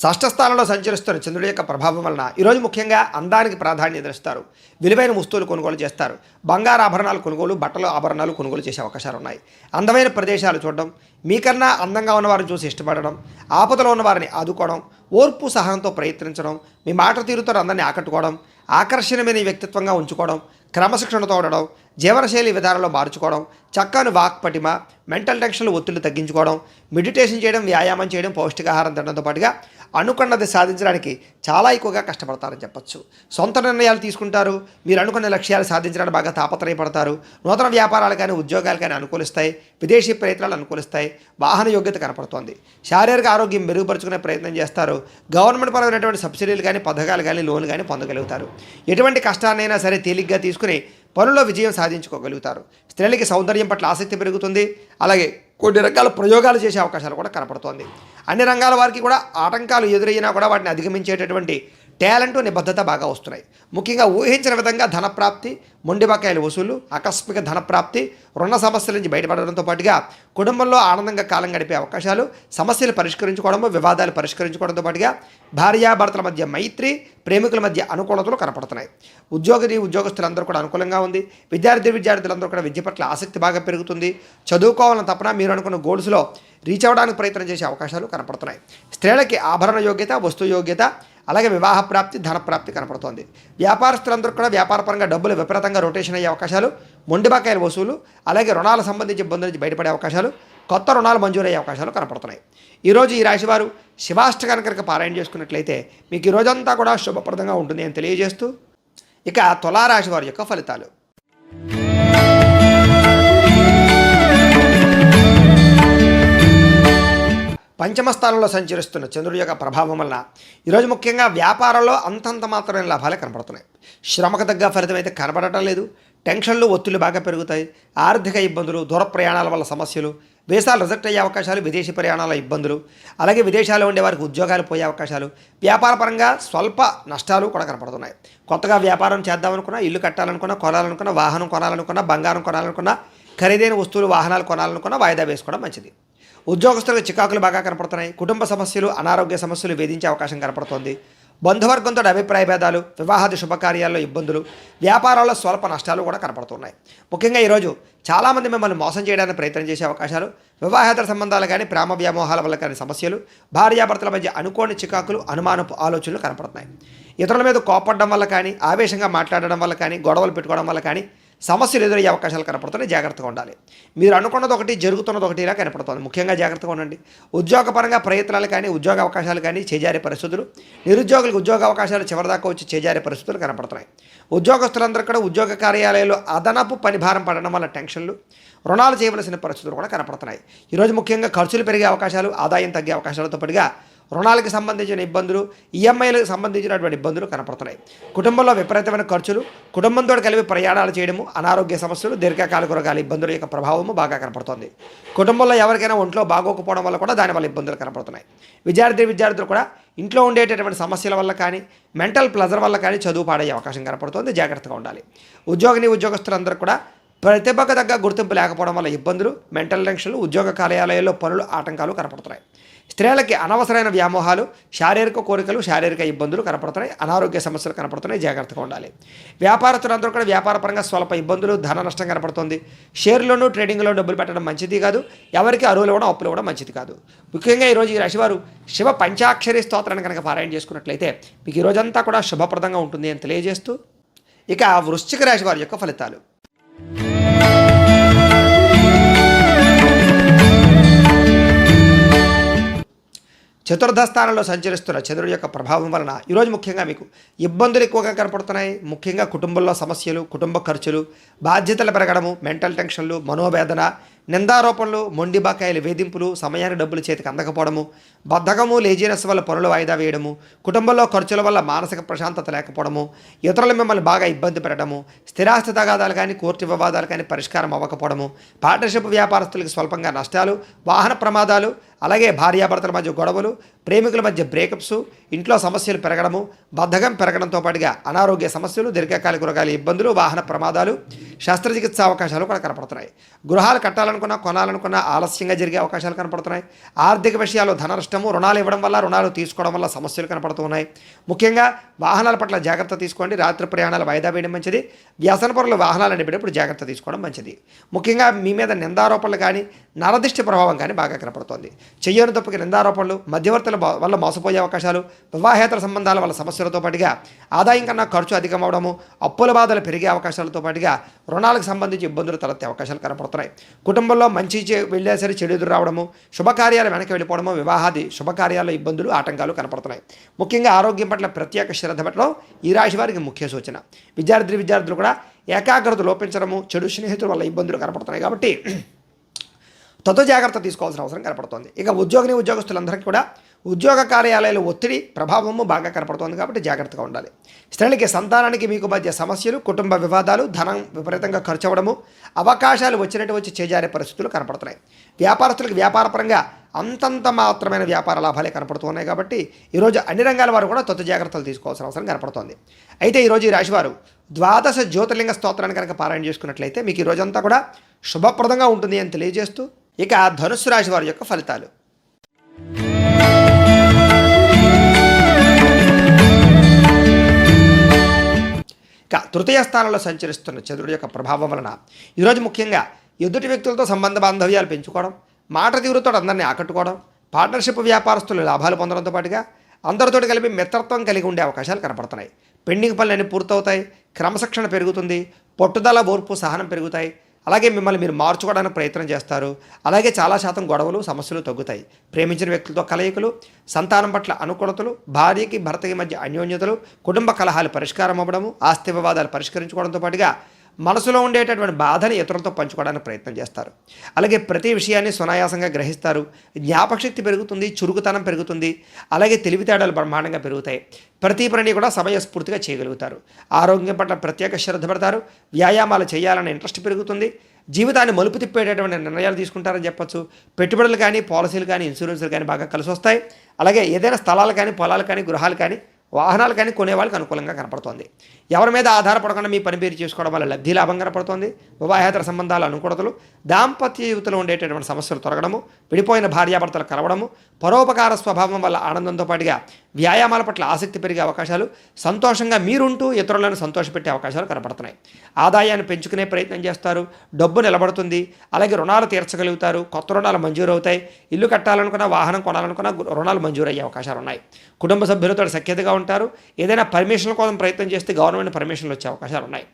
షష్ఠస్థానంలో సంచరిస్తున్న చంద్రుడి యొక్క ప్రభావం వలన ఈరోజు ముఖ్యంగా అందానికి ప్రాధాన్యత ఇస్తారు. విలువైన వస్తువులు కొనుగోలు చేస్తారు. బంగారు ఆభరణాలు కొనుగోలు, బట్టలు, ఆభరణాలు కొనుగోలు చేసే అవకాశాలు ఉన్నాయి. అందమైన ప్రదేశాలు చూడడం, మీకన్నా అందంగా ఉన్నవారిని చూసి ఇష్టపడడం, ఆపదలో ఉన్నవారిని ఆదుకోవడం, ఓర్పు సహనంతో ప్రయత్నించడం, మీ మాట తీరుతో అందరినీ ఆకట్టుకోవడం, ఆకర్షణీయమైన వ్యక్తిత్వంగా ఉంచుకోవడం, క్రమశిక్షణతో ఉండడం, జీవనశైలి విధానంలో మార్చుకోవడం, చక్కని వాక్పటిమ, మెంటల్ టెన్షన్లు, ఒత్తిళ్లు తగ్గించుకోవడం, మెడిటేషన్ చేయడం, వ్యాయామం చేయడం, పౌష్టికాహారం తినడంతో పాటుగా అనుకున్నది సాధించడానికి చాలా ఎక్కువగా కష్టపడతారని చెప్పచ్చు. సొంత నిర్ణయాలు తీసుకుంటారు. మీరు అనుకున్న లక్ష్యాలు సాధించడానికి బాగా తాపత్రయపడతారు. నూతన వ్యాపారాలు కానీ, ఉద్యోగాలు కానీ అనుకూలిస్తాయి. విదేశీ ప్రయత్నాలు అనుకూలిస్తాయి. వాహన యోగ్యత కనపడుతోంది. శారీరక ఆరోగ్యం మెరుగుపరుచుకునే ప్రయత్నం చేస్తారు. గవర్నమెంట్ పరమైనటువంటి సబ్సిడీలు కానీ, పథకాలు కానీ, లోన్లు కానీ పొందగలుగుతారు. ఎటువంటి కష్టాన్నైనా సరే తేలిగ్గా తీసుకుని పనుల్లో విజయం సాధించుకోగలుగుతారు. స్త్రీలకి సౌందర్యం పట్ల ఆసక్తి పెరుగుతుంది. అలాగే కొన్ని రకాల ప్రయోగాలు చేసే అవకాశాలు కూడా కనపడుతోంది. అన్ని రంగాల వారికి కూడా ఆటంకాలు ఎదురైనా కూడా వాటిని అధిగమించేటటువంటి టాలెంట్, నిబద్ధత బాగా వస్తున్నాయి. ముఖ్యంగా ఊహించిన విధంగా ధనప్రాప్తి, మొండి బకాయిల వసూలు, ఆకస్మిక ధనప్రాప్తి, రుణ సమస్యల నుంచి బయటపడడంతో పాటుగా కుటుంబంలో ఆనందంగా కాలం గడిపే అవకాశాలు, సమస్యలు పరిష్కరించుకోవడము, వివాదాలు పరిష్కరించుకోవడంతో పాటుగా భార్యాభర్తల మధ్య మైత్రి, ప్రేమికుల మధ్య అనుకూలతలు కనపడుతున్నాయి. ఉద్యోగస్తులందరూ కూడా అనుకూలంగా ఉంది. విద్యార్థులందరూ కూడా విద్య పట్ల ఆసక్తి బాగా పెరుగుతుంది. చదువుకోవాలని తపన, మీరు అనుకున్న గోల్స్లో రీచ్ అవ్వడానికి ప్రయత్నం చేసే అవకాశాలు కనపడుతున్నాయి. స్త్రీలకి ఆభరణ యోగ్యత, వస్తు యోగ్యత, అలాగే వివాహ ప్రాప్తి, ధన ప్రాప్తి కనపడుతోంది. వ్యాపారస్తులందరూ కూడా వ్యాపారపరంగా డబ్బులు విపరీతంగా రొటేషన్ అయ్యే అవకాశాలు, మొండి బకాయిల వసూలు, అలాగే రుణాల సంబంధించి ఇబ్బందుల నుంచి బయటపడే అవకాశాలు, కొత్త రుణాలు మంజూరయ్యే అవకాశాలు కనపడుతున్నాయి. ఈరోజు ఈ రాశివారు శివాష్టకాన్ని కనుక పారాయణ చేసుకున్నట్లయితే మీకు ఈ రోజంతా కూడా శుభప్రదంగా ఉంటుంది అని తెలియజేస్తూ, ఇక తులారాశి వారి యొక్క ఫలితాలు. పంచమ స్థానంలో సంచరిస్తున్న చంద్రుడి యొక్క ప్రభావం వలన ఈరోజు ముఖ్యంగా వ్యాపారంలో అంతంత మాత్రమే లాభాలే కనపడుతున్నాయి. శ్రమకు తగ్గ ఫలితం అయితే కనపడటం లేదు. టెన్షన్లు, ఒత్తిళ్లు బాగా పెరుగుతాయి. ఆర్థిక ఇబ్బందులు, దూర ప్రయాణాల వల్ల సమస్యలు, వీసాలు రిజెక్ట్ అయ్యే అవకాశాలు, విదేశీ ప్రయాణాల ఇబ్బందులు, అలాగే విదేశాల్లో ఉండే వారికి ఉద్యోగాలు పోయే అవకాశాలు, వ్యాపార పరంగా స్వల్ప నష్టాలు కూడా కనపడుతున్నాయి. కొత్తగా వ్యాపారం చేద్దామనుకున్నా, ఇల్లు కట్టాలనుకున్నా, కొనాలనుకున్నా, వాహనం కొనాలనుకున్నా, బంగారం కొనాలనుకున్నా, ఖరీదైన వస్తువులు వాహనాలు కొనాలనుకున్నా వాయిదా వేసుకోవడం మంచిది. ఉద్యోగస్తులకు చికాకులు బాగా కనపడుతున్నాయి. కుటుంబ సమస్యలు, అనారోగ్య సమస్యలు వేధించే అవకాశం కనపడుతోంది. బంధువర్గంతో అభిప్రాయ భేదాలు, వివాహాది శుభకార్యాల్లో ఇబ్బందులు, వ్యాపారాల్లో స్వల్ప నష్టాలు కూడా కనపడుతున్నాయి. ముఖ్యంగా ఈరోజు చాలామంది మిమ్మల్ని మోసం చేయడానికి ప్రయత్నం చేసే అవకాశాలు, వివాహేతర సంబంధాలు కానీ, ప్రేమ వ్యామోహాల వల్ల కానీ సమస్యలు, భార్యాభర్తల మధ్య అనుకోని చికాకులు, అనుమానపు ఆలోచనలు కనపడుతున్నాయి. ఇతరుల మీద కోపడడం వల్ల కానీ, ఆవేశంగా మాట్లాడడం వల్ల కానీ, గొడవలు పెట్టుకోవడం వల్ల కానీ సమస్యలు ఎదురయ్యే అవకాశాలు కనపడుతున్నాయి. జాగ్రత్తగా ఉండాలి. మీరు అనుకున్నది ఒకటి, జరుగుతున్నది ఒకటి ఇలా కనపడుతుంది. ముఖ్యంగా జాగ్రత్తగా ఉండండి. ఉద్యోగపరంగా ప్రయత్నాలు కానీ, ఉద్యోగ అవకాశాలు కానీ చేజారే పరిస్థితులు, నిరుద్యోగులకు ఉద్యోగ అవకాశాలు చివరిదాకా వచ్చి చేజారే పరిస్థితులు కనపడుతున్నాయి. ఉద్యోగస్తులందరూ కూడా ఉద్యోగ కార్యాలయాల్లో అదనపు పని భారం పడడం వల్ల టెన్షన్లు, రుణాలు చేయవలసిన పరిస్థితులు కూడా కనపడుతున్నాయి. ఈరోజు ముఖ్యంగా ఖర్చులు పెరిగే అవకాశాలు, ఆదాయం తగ్గే అవకాశాలతో పాటుగా రుణాలకు సంబంధించిన ఇబ్బందులు, ఈఎంఐలకు సంబంధించినటువంటి ఇబ్బందులు కనపడుతున్నాయి. కుటుంబంలో విపరీతమైన ఖర్చులు, కుటుంబంతో కలిపి ప్రయాణాలు చేయడము, అనారోగ్య సమస్యలు, దీర్ఘకాలిక రోగాల ఇబ్బందుల యొక్క ప్రభావము బాగా కనపడుతుంది. కుటుంబంలో ఎవరికైనా ఒంట్లో బాగోకపోవడం వల్ల కూడా దానివల్ల ఇబ్బందులు కనపడుతున్నాయి. విద్యార్థులు కూడా ఇంట్లో ఉండేటటువంటి సమస్యల వల్ల కానీ, మెంటల్ ప్లెజర్ వల్ల కానీ చదువు పాడయ్యే అవకాశం కనపడుతుంది. జాగ్రత్తగా ఉండాలి. ఉద్యోగస్తులందరూ కూడా ప్రతిభకు తగ్గ గుర్తింపు లేకపోవడం వల్ల ఇబ్బందులు, మెంటల్ టెన్షన్లు, ఉద్యోగ కార్యాలయాల్లో పనులు, ఆటంకాలు కనపడుతున్నాయి. స్త్రీలకి అనవసరమైన వ్యామోహాలు, శారీరక కోరికలు, శారీరక ఇబ్బందులు కనపడుతున్నాయి. అనారోగ్య సమస్యలు కనపడుతున్నాయి. జాగ్రత్తగా ఉండాలి. వ్యాపారస్తులందరూ కూడా వ్యాపారపరంగా స్వల్ప ఇబ్బందులు, ధన నష్టం కనపడుతుంది. షేర్లోనూ, ట్రేడింగ్లో డబ్బులు పెట్టడం మంచిది కాదు. ఎవరికి అరువులు ఇవ్వడం, అప్పులు ఇవ్వడం మంచిది కాదు. ముఖ్యంగా ఈరోజు ఈ రాశివారు శివ పంచాక్షరి స్తోత్రాన్ని కనుక పారాయణ చేసుకున్నట్లయితే మీకు ఈ రోజంతా కూడా శుభప్రదంగా ఉంటుంది అని తెలియజేస్తూ, ఇక వృశ్చిక రాశి వారి యొక్క ఫలితాలు. చతుర్థ స్థానంలో సంచరిస్తున్న చంద్రుడి యొక్క ప్రభావం వలన ఈరోజు ముఖ్యంగా మీకు ఇబ్బందులు ఎక్కువగా కనపడుతున్నాయి. ముఖ్యంగా కుటుంబంలో సమస్యలు, కుటుంబ ఖర్చులు, బాధ్యతలు పెరగడము, మెంటల్ టెన్షన్లు, మనోవేదన, నిందారోపణలు, మొండి బకాయిలు, వేధింపులు, సమయానికి డబ్బులు చేతికి అందకపోవడము, బద్ధకము, లేజినెస్ వల్ల పనులు వాయిదా వేయడము, కుటుంబంలో ఖర్చుల వల్ల మానసిక ప్రశాంతత లేకపోవడము, ఇతరులు మిమ్మల్ని బాగా ఇబ్బంది పెట్టడము, స్థిరాస్తి తగాదాలు కానీ, కోర్టు వివాదాలు కానీ పరిష్కారం అవ్వకపోవడము, పార్ట్నర్షిప్ వ్యాపారస్తులకు స్వల్పంగా నష్టాలు, వాహన ప్రమాదాలు, అలాగే భార్యాభర్తల మధ్య గొడవలు, ప్రేమికుల మధ్య బ్రేకప్స్, ఇంట్లో సమస్యలు పెరగడము, బద్ధకం పెరగడంతో పాటుగా అనారోగ్య సమస్యలు, దీర్ఘకాలిక రోగాల ఇబ్బందులు, వాహన ప్రమాదాలు, శస్త్రచికిత్స అవకాశాలు కూడా కనపడుతున్నాయి. గృహాలు కట్టాలనుకున్నా, కొనాలనుకున్నా ఆలస్యంగా జరిగే అవకాశాలు కనపడుతున్నాయి. ఆర్థిక విషయాలు ధన నష్టము, రుణాలు ఇవ్వడం వల్ల, రుణాలు తీసుకోవడం వల్ల సమస్యలు కనపడుతున్నాయి. ముఖ్యంగా వాహనాల పట్ల జాగ్రత్త తీసుకోండి. రాత్రి ప్రయాణాలు వాయిదా వేయడం మంచిది. వ్యసన పరుల వాహనాలు నడిపేటప్పుడు జాగ్రత్త తీసుకోవడం మంచిది. ముఖ్యంగా మీ మీద నిందారోపణలు కానీ, నరదిష్టి ప్రభావం కానీ బాగా కనపడుతోంది. చెయ్యని తప్పుకి నిందారోపణలు, మధ్యవర్తుల వల్ల మోసపోయే అవకాశాలు, వివాహేతర సంబంధాల వల్ల సమస్యలతో పాటుగా ఆదాయం కన్నా ఖర్చు అధికమవడము, అప్పుల బాధలు పెరిగే అవకాశాలతో పాటుగా రుణాలకు సంబంధించి ఇబ్బందులు తలెత్తే అవకాశాలు కనపడుతున్నాయి. కుటుంబంలో మంచి వెళ్ళే సరే చెడు ఎదురు రావడము, శుభకార్యాలు వెనక్కి వెళ్ళిపోవడము, వివాహాది శుభకార్యాల్లో ఇబ్బందులు, ఆటంకాలు కనపడుతున్నాయి. ముఖ్యంగా ఆరోగ్యం పట్ల ప్రత్యేక శ్రద్ధ పెట్టడం ఈ రాశి వారికి ముఖ్య సూచన. విద్యార్థులు కూడా ఏకాగ్రత లోపించడము, చెడు స్నేహితుల వల్ల ఇబ్బందులు కనపడుతున్నాయి. కాబట్టి జాగ్రత్త తీసుకోవాల్సిన అవసరం కనపడుతోంది. ఇక ఉద్యోగస్తులందరికీ కూడా ఉద్యోగ కార్యాలయాల ఒత్తిడి ప్రభావము బాగా కనపడుతోంది. కాబట్టి జాగ్రత్తగా ఉండాలి. స్త్రీలకి, సంతానానికి మీకు మధ్య సమస్యలు, కుటుంబ వివాదాలు, ధనం విపరీతంగా ఖర్చు అవ్వడము, అవకాశాలు వచ్చినట్టు వచ్చి చేజారే పరిస్థితులు కనపడుతున్నాయి. వ్యాపారస్తులకు వ్యాపారపరంగా అంతంత మాత్రమైన వ్యాపార లాభాలే కనపడుతున్నాయి. కాబట్టి ఈరోజు అన్ని రంగాల వారు కూడా జాగ్రత్తలు తీసుకోవాల్సిన అవసరం కనపడుతోంది. అయితే ఈరోజు ఈ రాశివారు ద్వాదశ జ్యోతిర్లింగ స్తోత్రాన్ని కనుక పారాయణ చేసుకున్నట్లయితే మీకు ఈ రోజంతా కూడా శుభప్రదంగా ఉంటుంది అని తెలియజేస్తూ, ఇక ధనుస్సు రాశి వారి యొక్క ఫలితాలు. ఇక తృతీయ స్థానంలో సంచరిస్తున్న చంద్రుడి యొక్క ప్రభావం వలన ఈరోజు ముఖ్యంగా ఎదుటి వ్యక్తులతో సంబంధ బాంధవ్యాలు పెంచుకోవడం, మాట తీరుతో అందరినీ ఆకట్టుకోవడం, పార్ట్నర్షిప్ వ్యాపారస్తులు లాభాలు పొందడంతో పాటుగా అందరితో కలిపి మిత్రత్వం కలిగి ఉండే అవకాశాలు కనపడుతున్నాయి. పెండింగ్ పనులన్నీ పూర్తవుతాయి. క్రమశిక్షణ పెరుగుతుంది. పట్టుదల, ఓర్పు, సహనం పెరుగుతాయి. అలాగే మిమ్మల్ని మీరు మార్చుకోవడానికి ప్రయత్నం చేస్తారు. అలాగే చాలా శాతం గొడవలు, సమస్యలు తగ్గుతాయి. ప్రేమించిన వ్యక్తులతో కలయికలు, సంతానం పట్ల అనుకూలతలు, భార్యకి భర్తకి మధ్య అన్యోన్యతలు, కుటుంబ కలహాలు పరిష్కారం అవ్వడము, ఆస్తి వివాదాలు పరిష్కరించుకోవడంతో పాటుగా మనసులో ఉండేటటువంటి బాధని ఇతరులతో పంచుకోవడానికి ప్రయత్నం చేస్తారు. అలాగే ప్రతి విషయాన్ని సునాయాసంగా గ్రహిస్తారు. జ్ఞాపకశక్తి పెరుగుతుంది, చురుకుతనం పెరుగుతుంది. అలాగే తెలివితేటలు బ్రహ్మాండంగా పెరుగుతాయి. ప్రతి పనిని కూడా సమయస్ఫూర్తిగా చేయగలుగుతారు. ఆరోగ్యం పట్ల ప్రత్యేక శ్రద్ధ పెడతారు. వ్యాయామాలు చేయాలనే ఇంట్రెస్ట్ పెరుగుతుంది. జీవితాన్ని మలుపు తిప్పేటటువంటి నిర్ణయాలు తీసుకుంటారని చెప్పొచ్చు. పెట్టుబడులు కానీ, పాలసీలు కానీ, ఇన్సూరెన్స్లు కానీ బాగా కలిసి వస్తాయి. అలాగే ఏదైనా స్థలాలు కానీ, పొలాలు కానీ, గృహాలు కానీ, వాహనాలు కానీ కొనేవాళ్ళకి అనుకూలంగా కనపడుతోంది. ఎవరి మీద ఆధారపడకుండా మీ పని పేరు చేసుకోవడం వల్ల లబ్ధి లాభం కనపడుతోంది. వివాహేతర సంబంధాలు అనుకూలతలు, దాంపత్య జీవితంలో ఉండేటటువంటి సమస్యలు తొలగడము, విడిపోయిన భార్యాభర్తలు కలవడము, పరోపకార స్వభావం వల్ల ఆనందంతో పాటుగా వ్యాయామాల పట్ల ఆసక్తి పెరిగే అవకాశాలు, సంతోషంగా మీరుంటూ ఇతరులను సంతోషపెట్టే అవకాశాలు కనపడుతున్నాయి. ఆదాయాన్ని పెంచుకునే ప్రయత్నం చేస్తారు. డబ్బు నిలబడుతుంది. అలాగే రుణాలు తీర్చగలుగుతారు. కొత్త రుణాలు మంజూరు అవుతాయి. ఇల్లు కట్టాలనుకున్నా, వాహనం కొనాలనుకున్నా రుణాలు మంజూరు అయ్యే అవకాశాలు ఉన్నాయి. కుటుంబ సభ్యులతో సఖ్యతగా ఉంటారు. ఏదైనా పర్మిషన్ల కోసం ప్రయత్నం చేస్తే గవర్నమెంట్ పర్మిషన్లు వచ్చే అవకాశాలు ఉన్నాయి.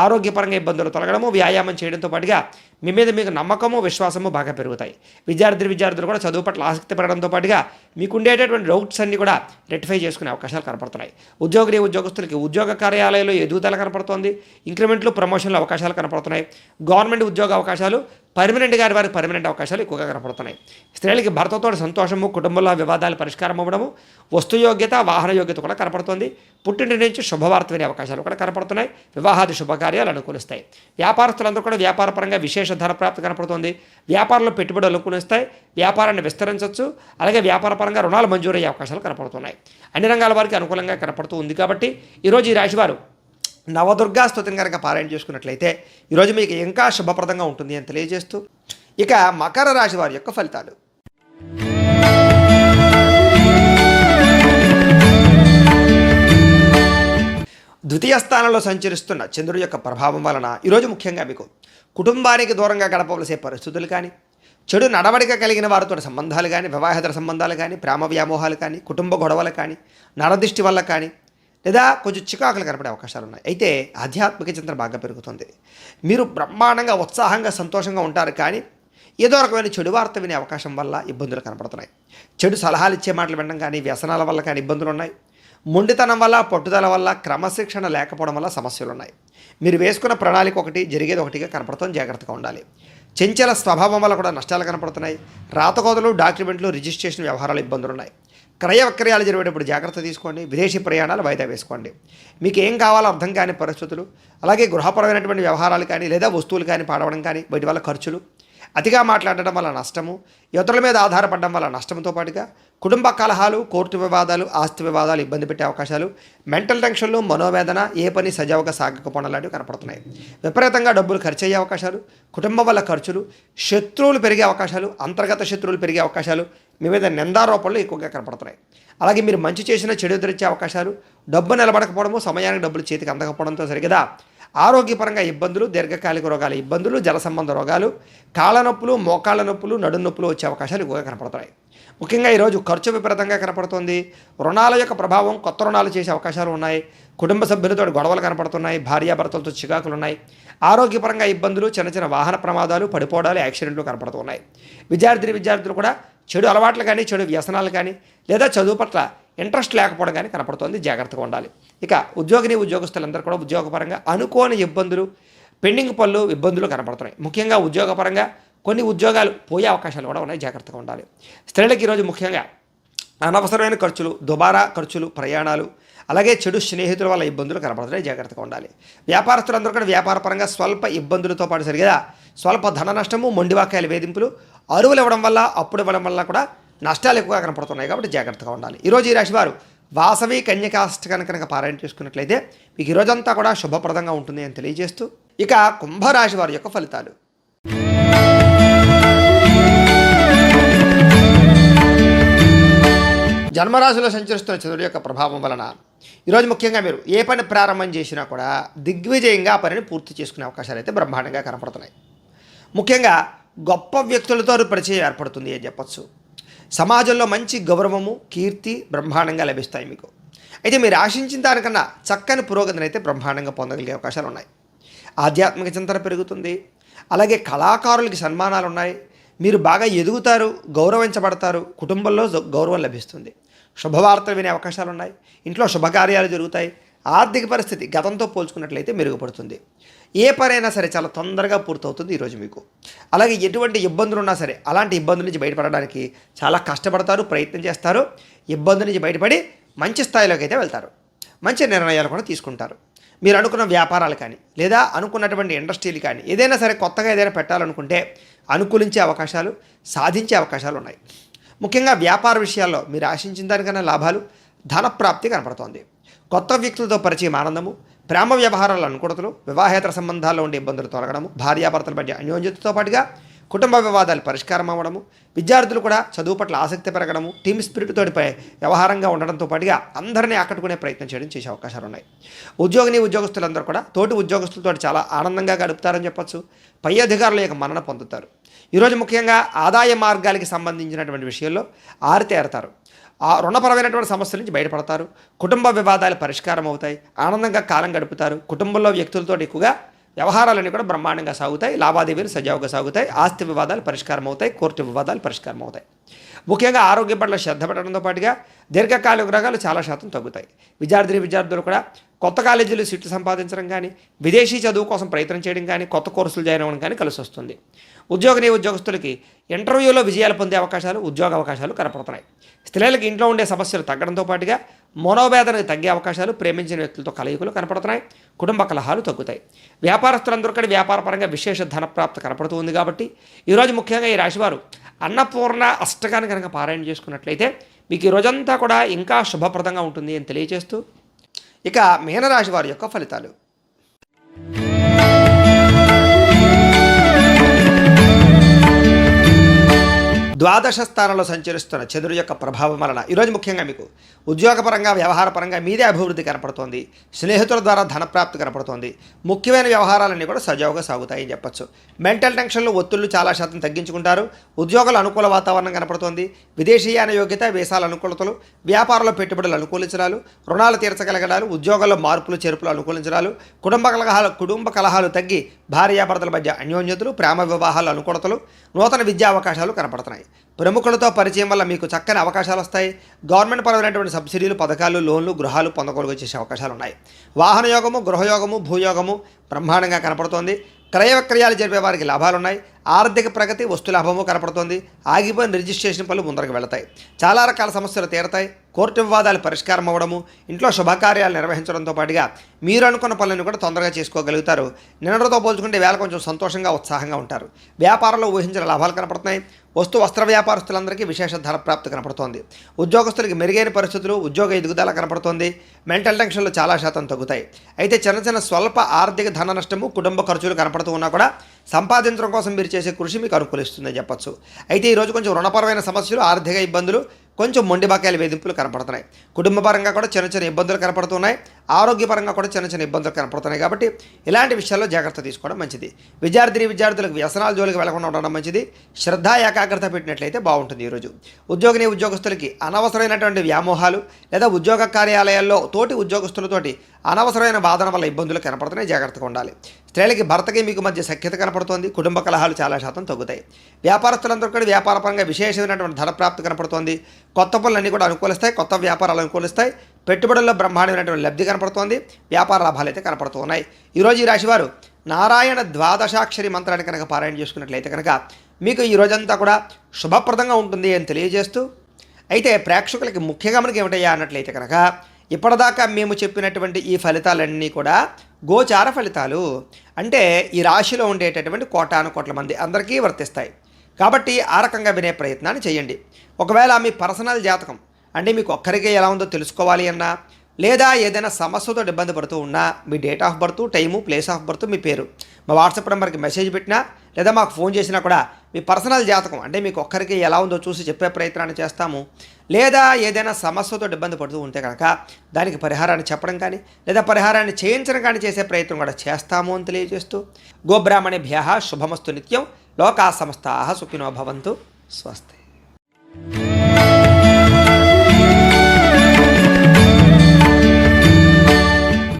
ఆరోగ్యపరంగా ఇబ్బందులు తొలగడము, వ్యాయామం చేయడంతో పాటుగా మీ మీద మీకు నమ్మకము, విశ్వాసము బాగా పెరుగుతాయి. విద్యార్థులు కూడా చదువు పట్ల ఆసక్తి పెరగడంతో పాటుగా మీకు ఉండేటటువంటి డౌట్స్ అన్ని కూడా రెక్టిఫై చేసుకునే అవకాశాలు కనపడుతున్నాయి. ఉద్యోగస్తులకి ఉద్యోగ కార్యాలయంలో ఎదుగుదల కనపడుతోంది. ఇంక్రిమెంట్లు, ప్రమోషన్లు అవకాశాలు కనపడుతున్నాయి. గవర్నమెంట్ ఉద్యోగ అవకాశాలు పర్మనెంట్గా వారికి పర్మనెంట్ అవకాశాలు ఎక్కువగా కనపడుతున్నాయి. స్త్రీలకి భర్తతో సంతోషము, కుటుంబంలో వివాదాలు పరిష్కారం అవ్వడము, వస్తుయోగ్యత, వాహన యోగ్యత కూడా కనపడుతుంది. పుట్టింటి నుంచి శుభవార్త వినే అవకాశాలు కూడా కనపడుతున్నాయి. వివాహాది శుభకార్యాలు అనుకూలిస్తాయి. వ్యాపారస్తులందరూ కూడా వ్యాపారపరంగా విశేష ధన ప్రాప్తి కనపడుతుంది. వ్యాపారంలో పెట్టుబడులు అనుకూలిస్తాయి. వ్యాపారాన్ని విస్తరించవచ్చు. అలాగే వ్యాపారపరంగా రుణాలు మంజూరయ్యే అవకాశాలు కనపడుతున్నాయి. అన్ని రంగాల వారికి అనుకూలంగా కనపడుతూ ఉంది. కాబట్టి ఈరోజు ఈ రాశివారు నవదుర్గా స్తుతిని కనుక పారాయణ చేసుకున్నట్లయితే ఈరోజు మీకు ఇంకా శుభప్రదంగా ఉంటుంది అని తెలియజేస్తూ, ఇక మకర రాశి వారి యొక్క ఫలితాలు. ద్వితీయ స్థానంలో సంచరిస్తున్న చంద్రుడి యొక్క ప్రభావం వలన ఈరోజు ముఖ్యంగా మీకు కుటుంబానికి దూరంగా గడపవలసే పరిస్థితులు కానీ, చెడు నడవడిక కలిగిన వారితో సంబంధాలు కానీ, వివాహేతర సంబంధాలు కానీ, ప్రేమ వ్యామోహాలు కానీ, కుటుంబ గొడవలు కానీ, నరదృష్టి వల్ల కానీ, లేదా కొంచెం చికాకులు కనపడే అవకాశాలు ఉన్నాయి. అయితే ఆధ్యాత్మిక చింతన బాగా పెరుగుతుంది. మీరు బ్రహ్మాండంగా, ఉత్సాహంగా, సంతోషంగా ఉంటారు. కానీ ఏదో రకమైన చెడు వార్త వినే అవకాశం వల్ల ఇబ్బందులు కనపడుతున్నాయి. చెడు సలహాలు ఇచ్చే మాటలు వినడం కానీ, వ్యసనాల వల్ల కానీ ఇబ్బందులు ఉన్నాయి. మొండితనం వల్ల, పట్టుదల వల్ల, క్రమశిక్షణ లేకపోవడం వల్ల సమస్యలు ఉన్నాయి. మీరు వేసుకున్న ప్రణాళిక ఒకటి, జరిగేది ఒకటిగా కనపడుతుంది. జాగ్రత్తగా ఉండాలి. చంచల స్వభావం వల్ల కూడా నష్టాలు కనపడుతున్నాయి. రాతకోతలు, డాక్యుమెంట్లు, రిజిస్ట్రేషన్ వ్యవహారాలు ఇబ్బందులు ఉన్నాయి. క్రయ విక్రయాలు జరిగేటప్పుడు జాగ్రత్త తీసుకోండి. విదేశీ ప్రయాణాలు వాయిదా వేసుకోండి. మీకు ఏం కావాలో అర్థం కాని పరిస్థితులు, అలాగే గృహపరమైనటువంటి వ్యవహారాలు కానీ, లేదా వస్తువులు కానీ పాడవడం కానీ, వీటి వల్ల ఖర్చులు, అతిగా మాట్లాడడం వల్ల నష్టము, ఇతరుల మీద ఆధారపడడం వల్ల నష్టంతో పాటుగా కుటుంబ కలహాలు, కోర్టు వివాదాలు, ఆస్తి వివాదాలు ఇబ్బంది పెట్టే అవకాశాలు, మెంటల్ టెన్షన్లు, మనోవేదన, ఏ పని సజావుగా సాగకపోవడం లాంటివి కనపడుతున్నాయి. విపరీతంగా డబ్బులు ఖర్చు అయ్యే అవకాశాలు, కుటుంబం వల్ల ఖర్చులు, శత్రువులు పెరిగే అవకాశాలు, అంతర్గత శత్రువులు పెరిగే అవకాశాలు, మీ మీద నిందారోపణలు ఎక్కువగా కనపడుతున్నాయి. అలాగే మీరు మంచి చేసిన చెడు ఎదురొచ్చే అవకాశాలు, డబ్బు నిలబడకపోవడము, సమయానికి డబ్బులు చేతికి అందకపోవడంతో సరిగదా ఆరోగ్యపరంగా ఇబ్బందులు, దీర్ఘకాలిక రోగాల ఇబ్బందులు, జల సంబంధ రోగాలు, కాళ్ళ నొప్పులు, మోకాళ్ళ నొప్పులు, నడుం నొప్పులు వచ్చే అవకాశాలు ఎక్కువగా కనపడుతున్నాయి. ముఖ్యంగా ఈరోజు ఖర్చు విపరీతంగా కనపడుతుంది. రుణాల యొక్క ప్రభావం, కొత్త రుణాలు చేసే అవకాశాలు ఉన్నాయి. కుటుంబ సభ్యులతో గొడవలు కనపడుతున్నాయి. భార్యాభర్తలతో చికాకులు ఉన్నాయి. ఆరోగ్యపరంగా ఇబ్బందులు, చిన్న చిన్న వాహన ప్రమాదాలు, పడిపోవడాలు, యాక్సిడెంట్లు కనపడుతున్నాయి. విద్యార్థులు కూడా చెడు అలవాట్లు కానీ, చెడు వ్యసనాలు కానీ, లేదా చదువు పట్ల ఇంట్రెస్ట్ లేకపోవడం కానీ కనపడుతోంది. జాగ్రత్తగా ఉండాలి. ఇక ఉద్యోగస్తులందరూ కూడా ఉద్యోగపరంగా అనుకోని ఇబ్బందులు, పెండింగ్ పనులు, ఇబ్బందులు కనపడుతున్నాయి. ముఖ్యంగా ఉద్యోగపరంగా కొన్ని ఉద్యోగాలు పోయే అవకాశాలు కూడా ఉన్నాయి. జాగ్రత్తగా ఉండాలి. స్త్రీలకు ఈరోజు ముఖ్యంగా అనవసరమైన ఖర్చులు, దుబారా ఖర్చులు, ప్రయాణాలు, అలాగే చెడు స్నేహితుల వల్ల ఇబ్బందులు కనపడుతున్నాయి. జాగ్రత్తగా ఉండాలి. వ్యాపారస్తులందరూ కూడా వ్యాపారపరంగా స్వల్ప ఇబ్బందులతో పాటు సరిగా స్వల్ప ధన నష్టము, మొండివాకాయల వేధింపులు, అరువులు ఇవ్వడం వల్ల, అప్పుడు ఇవ్వడం వల్ల కూడా నష్టాలు ఎక్కువగా కనపడుతున్నాయి. కాబట్టి జాగ్రత్తగా ఉండాలి. ఈరోజు ఈ రాశి వారు వాసవి కన్యకాష్టకాన్ని కనుక పారాయణ చేసుకున్నట్లయితే మీకు ఈరోజంతా కూడా శుభప్రదంగా ఉంటుంది అని తెలియజేస్తూ, ఇక కుంభరాశి వారి యొక్క ఫలితాలు. జన్మరాశిలో సంచరిస్తున్న చంద్రుడి యొక్క ప్రభావం వలన ఈరోజు ముఖ్యంగా మీరు ఏ పని ప్రారంభం చేసినా కూడా దిగ్విజయంగా ఆ పనిని పూర్తి చేసుకునే అవకాశాలు అయితే బ్రహ్మాండంగా కనపడుతున్నాయి. ముఖ్యంగా గొప్ప వ్యక్తులతో పరిచయం ఏర్పడుతుంది అని చెప్పచ్చు. సమాజంలో మంచి గౌరవము, కీర్తి బ్రహ్మాండంగా లభిస్తాయి మీకు. అయితే మీరు ఆశించిన దానికన్నా చక్కని పురోగతిని అయితే బ్రహ్మాండంగా పొందగలిగే అవకాశాలు ఉన్నాయి. ఆధ్యాత్మిక చింతన పెరుగుతుంది. అలాగే కళాకారులకి సన్మానాలు ఉన్నాయి. మీరు బాగా ఎదుగుతారు, గౌరవించబడతారు. కుటుంబంలో గౌరవం లభిస్తుంది. శుభవార్తలు వినే అవకాశాలు ఉన్నాయి. ఇంట్లో శుభకార్యాలు జరుగుతాయి. ఆర్థిక పరిస్థితి గతంతో పోల్చుకున్నట్లయితే మెరుగుపడుతుంది. ఏ పనైనా సరే చాలా తొందరగా పూర్తవుతుంది ఈరోజు మీకు. అలాగే ఎటువంటి ఇబ్బందులు ఉన్నా సరే అలాంటి ఇబ్బందుల నుంచి బయటపడడానికి చాలా కష్టపడతారు, ప్రయత్నం చేస్తారు. ఇబ్బందుల నుంచి బయటపడి మంచి స్థాయిలోకి అయితే వెళ్తారు. మంచి నిర్ణయాలు కూడా తీసుకుంటారు. మీరు అనుకున్న వ్యాపారాలు కానీ లేదా అనుకున్నటువంటి ఇండస్ట్రీలు కానీ ఏదైనా సరే కొత్తగా ఏదైనా పెట్టాలనుకుంటే అనుకూలించే అవకాశాలు, సాధించే అవకాశాలు ఉన్నాయి. ముఖ్యంగా వ్యాపార విషయాల్లో మీరు ఆశించిన దానికన్నా లాభాలు, ధనప్రాప్తి కనపడుతోంది. కొత్త వ్యక్తులతో పరిచయం, ఆనందము, ప్రేమ వ్యవహారాల అనుకూలతలు, వివాహేతర సంబంధాల్లో ఉండే ఇబ్బందులు తొలగడము, భార్యాభర్తల మధ్య అన్యోన్యతతో పాటుగా కుటుంబ వివాదాలు పరిష్కారం అవ్వడము, విద్యార్థులు కూడా చదువు పట్ల ఆసక్తి పెరగడము, టీమ్ స్పిరిట్ తోటిపై వ్యవహారంగా ఉండడంతో పాటుగా అందరినీ ఆకట్టుకునే ప్రయత్నం చేయడం చేసే అవకాశాలు ఉన్నాయి. ఉద్యోగస్తులందరూ కూడా తోటి ఉద్యోగస్తులతో చాలా ఆనందంగా గడుపుతారని చెప్పొచ్చు. పై అధికారుల యొక్క మన్నన పొందుతారు. ఈరోజు ముఖ్యంగా ఆదాయ మార్గాలకి సంబంధించినటువంటి విషయంలో ఆరితేరతారు. ఆ రుణపరమైనటువంటి సమస్యల నుంచి బయటపడతారు. కుటుంబ వివాదాలు పరిష్కారం అవుతాయి. ఆనందంగా కాలం గడుపుతారు. కుటుంబంలో వ్యక్తులతో ఎక్కువగా వ్యవహారాలన్నీ కూడా బ్రహ్మాండంగా సాగుతాయి. లావాదేవీలు సజావుగా సాగుతాయి. ఆస్తి వివాదాలు పరిష్కారం అవుతాయి. కోర్టు వివాదాలు పరిష్కారం అవుతాయి. ముఖ్యంగా ఆరోగ్యం పట్ల శ్రద్ధ పెట్టడంతో పాటుగా దీర్ఘకాలిక రోగాలు చాలా శాతం తగ్గుతాయి. విద్యార్థులు కూడా కొత్త కాలేజీలు సీట్లు సంపాదించడం కానీ, విదేశీ చదువు కోసం ప్రయత్నం చేయడం కానీ, కొత్త కోర్సులు జాయిన్ అవ్వడం కానీ కలిసి వస్తుంది. ఉద్యోగస్తులకి ఇంటర్వ్యూలో విజయాలు పొందే అవకాశాలు, ఉద్యోగ అవకాశాలు కనపడుతున్నాయి. స్త్రీలకు ఇంట్లో ఉండే సమస్యలు తగ్గడంతో పాటుగా మనోవేదనకు తగ్గే అవకాశాలు, ప్రేమించిన వ్యక్తులతో కలయికలు కనపడుతున్నాయి. కుటుంబ కలహాలు తగ్గుతాయి. వ్యాపారస్తులందరూ కూడా వ్యాపారపరంగా విశేష ధనప్రాప్తి కనపడుతూ ఉంది. కాబట్టి ఈరోజు ముఖ్యంగా ఈ రాశివారు అన్నపూర్ణ అష్టకాన్ని కనుక పారాయణ చేసుకున్నట్లయితే మీకు ఈ రోజంతా కూడా ఇంకా శుభప్రదంగా ఉంటుంది అని తెలియజేస్తూ, ఇక మీనరాశి వారి యొక్క ఫలితాలు. ద్వాదశ స్థానంలో సంచరిస్తున్న చంద్రుడి యొక్క ప్రభావం వలన ఈరోజు ముఖ్యంగా మీకు ఉద్యోగపరంగా, వ్యవహారపరంగా మీదే అభివృద్ధి కనపడుతోంది. స్నేహితుల ద్వారా ధనప్రాప్తి కనపడుతోంది. ముఖ్యమైన వ్యవహారాలన్నీ కూడా సజావుగా సాగుతాయని చెప్పచ్చు. మెంటల్ టెన్షన్లు, ఒత్తిళ్లు చాలా శాతం తగ్గించుకుంటారు. ఉద్యోగాల అనుకూల వాతావరణం కనపడుతోంది. విదేశీయాన యోగ్యత, వీసాల అనుకూలతలు, వ్యాపారంలో పెట్టుబడులు అనుకూలించడాలు, రుణాలు తీర్చగలగడాలు, ఉద్యోగాల్లో మార్పులు చేర్పులు అనుకూలించడాలు, కుటుంబ కలహాలు తగ్గి భార్యాభర్తల మధ్య అన్యోన్యతలు, ప్రేమ వివాహాలు అనుకూలతలు, నూతన విద్యా అవకాశాలు కనపడుతున్నాయి. ప్రముఖులతో పరిచయం వల్ల మీకు చక్కని అవకాశాలు వస్తాయి. గవర్నమెంట్ పరమైనటువంటి సబ్సిడీలు, పథకాలు, లోన్లు, గృహాలు పొందగలుగు చేసే అవకాశాలు ఉన్నాయి. వాహన యోగము, గృహయోగము, భూయోగము బ్రహ్మాండంగా కనపడుతోంది. క్రయ విక్రయాలు జరిపే వారికి లాభాలున్నాయి. ఆర్థిక ప్రగతి, వస్తు లాభము కనపడుతోంది. ఆగిపోయిన రిజిస్ట్రేషన్ పనులు ముందరకు వెళతాయి. చాలా రకాల సమస్యలు తీరతాయి. కోర్టు వివాదాలు పరిష్కారం అవ్వడము, ఇంట్లో శుభకార్యాలు నిర్వహించడంతో పాటుగా మీరు అనుకున్న పనులను కూడా తొందరగా చేసుకోగలుగుతారు. నిన్నటితో పోల్చుకుంటే వేళ కొంచెం సంతోషంగా, ఉత్సాహంగా ఉంటారు. వ్యాపారంలో ఊహించిన లాభాలు కనపడుతున్నాయి. వస్త్ర వ్యాపారస్తులందరికీ విశేష ధనప్రాప్తి కనపడుతోంది. ఉద్యోగస్తులకి మెరుగైన పరిస్థితులు, ఉద్యోగ ఎదుగుదల కనపడుతోంది. మెంటల్ టెన్షన్లు చాలా శాతం తగ్గుతాయి. అయితే చిన్న స్వల్ప ఆర్థిక ధన నష్టము, కుటుంబ ఖర్చులు కనపడుతూ ఉన్నా కూడా సంపాదించడం కోసం మీరు చేసే కృషి మీకు అనుకూలిస్తుందని చెప్పచ్చు. అయితే ఈరోజు కొంచెం రుణపరమైన సమస్యలు, ఆర్థిక ఇబ్బందులు, కొంచెం మొండి బకాయిల వేధింపులు కనపడుతున్నాయి. కుటుంబపరంగా కూడా చిన్న ఇబ్బందులు కనపడుతున్నాయి. ఆరోగ్యపరంగా కూడా చిన్న ఇబ్బందులు కనపడుతున్నాయి. కాబట్టి ఇలాంటి విషయాల్లో జాగ్రత్త తీసుకోవడం మంచిది. విద్యార్థులకు వ్యసనాల జోలికి వెళ్లకుండా ఉండడం మంచిది. శ్రద్ధ, ఏకాగ్రత పెట్టినట్లయితే బాగుంటుంది. ఈరోజు ఉద్యోగస్తులకి అనవసరమైనటువంటి వ్యామోహాలు లేదా ఉద్యోగ కార్యాలయాల్లో తోటి ఉద్యోగస్తులతోటి అనవసరమైన వాదన వల్ల ఇబ్బందులు కనపడుతున్నాయి. జాగ్రత్తగా ఉండాలి. స్త్రీలకి భర్తకి మీకు మధ్య సఖ్యత కనపడుతోంది. కుటుంబ కలహాలు చాలా శాతం తగ్గుతాయి. వ్యాపారస్తులందరూ కూడా వ్యాపారపరంగా విశేషమైనటువంటి ధనప్రాప్తి కనపడుతోంది. కొత్త పనులన్నీ కూడా అనుకూలిస్తాయి. కొత్త వ్యాపారాలు అనుకూలిస్తాయి. పెట్టుబడుల్లో బ్రహ్మాండమైనటువంటి లబ్ధి కనపడుతోంది. వ్యాపార లాభాలు అయితే కనపడుతూ ఉన్నాయి. ఈరోజు ఈ రాశివారు నారాయణ ద్వాదశాక్షరి మంత్రాన్ని కనుక పారాయణ చేసుకున్నట్లయితే కనుక మీకు ఈ రోజంతా కూడా శుభప్రదంగా ఉంటుంది అని తెలియజేస్తూ, అయితే ప్రేక్షకులకి ముఖ్యంగా మనకి ఏమిటయ్యా అన్నట్లయితే కనుక ఇప్పటిదాకా మేము చెప్పినటువంటి ఈ ఫలితాలన్నీ కూడా గోచార ఫలితాలు. అంటే ఈ రాశిలో ఉండేటటువంటి కోటాను మంది అందరికీ వర్తిస్తాయి. కాబట్టి ఆ రకంగా వినే ప్రయత్నాన్ని చేయండి. ఒకవేళ మీ పర్సనల్ జాతకం అంటే మీకు ఒక్కరికే ఎలా ఉందో తెలుసుకోవాలి అన్నా, లేదా ఏదైనా సమస్యతో ఇబ్బంది పడుతూ ఉన్నా మీ date of birth, time, place of birth, మీ పేరు మా వాట్సాప్ నెంబర్కి మెసేజ్ పెట్టినా లేదా మాకు ఫోన్ చేసినా కూడా మీ పర్సనల్ జాతకం అంటే మీకు ఒక్కరికి ఎలా ఉందో చూసి చెప్పే ప్రయత్నాన్ని చేస్తాము. లేదా ఏదైనా సమస్యతో ఇబ్బంది పడుతూ ఉంటే కనుక దానికి పరిహారాన్ని చెప్పడం కానీ లేదా పరిహారాన్ని చేయించడం కానీ చేసే ప్రయత్నం కూడా చేస్తాము అని తెలియజేస్తూ, గోబ్రాహ్మణేభ్యః శుభమస్తు నిత్యం. లోకా సమస్తాః సుఖినో భవంతు. స్వస్తి.